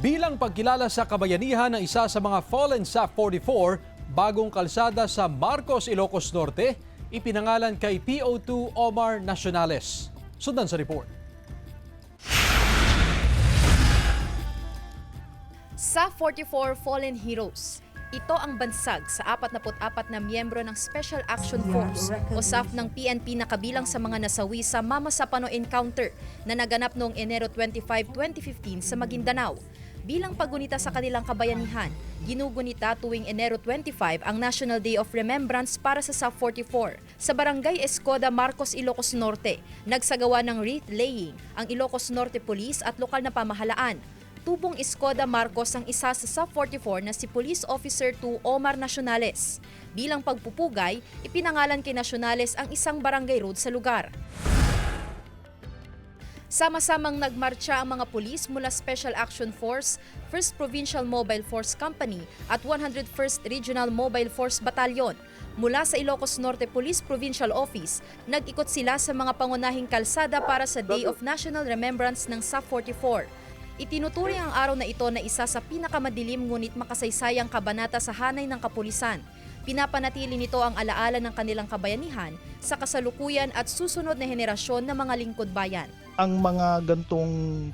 Bilang pagkilala sa kabayanihan ng isa sa mga fallen sa 44, bagong kalsada sa Marcos, Ilocos Norte, ipinangalan kay PO2 Omar Nacionales. Sundan sa report. Sa 44 Fallen Heroes, ito ang bansag sa 44 na miyembro ng Special Action Force o SAF ng PNP na kabilang sa mga nasawi sa Mama Sapano encounter na naganap noong Enero 25, 2015 sa Maguindanao. Bilang paggunita sa kanilang kabayanihan, ginugunita tuwing Enero 25 ang National Day of Remembrance para sa SAF 44. Sa Barangay Escoda, Marcos, Ilocos Norte, nagsagawa ng wreath laying ang Ilocos Norte Police at lokal na pamahalaan. Tubong Escoda Marcos ang isa sa SAF 44 na si Police Officer 2 Omar Nacionales. Bilang pagpupugay, ipinangalan kay Nacionales ang isang barangay road sa lugar. Sama-samang nagmarcha ang mga pulis mula Special Action Force, 1st Provincial Mobile Force Company at 101st Regional Mobile Force Battalion. Mula sa Ilocos Norte Police Provincial Office, nag-ikot sila sa mga pangunahing kalsada para sa Day of National Remembrance ng SAF 44. Itinuturing ang araw na ito na isa sa pinakamadilim ngunit makasaysayang kabanata sa hanay ng kapulisan. Pinapanatili nito ang alaala ng kanilang kabayanihan sa kasalukuyan at susunod na henerasyon ng mga lingkod bayan. Ang mga gantong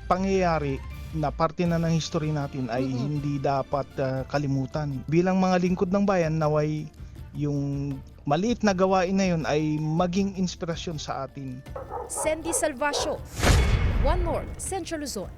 pangyayari na parte na ng history natin ay hindi dapat kalimutan. Bilang mga lingkod ng bayan, naway yung maliit na gawain na yun ay maging inspirasyon sa atin. Sandy Salvacio, One North, Central Luzon.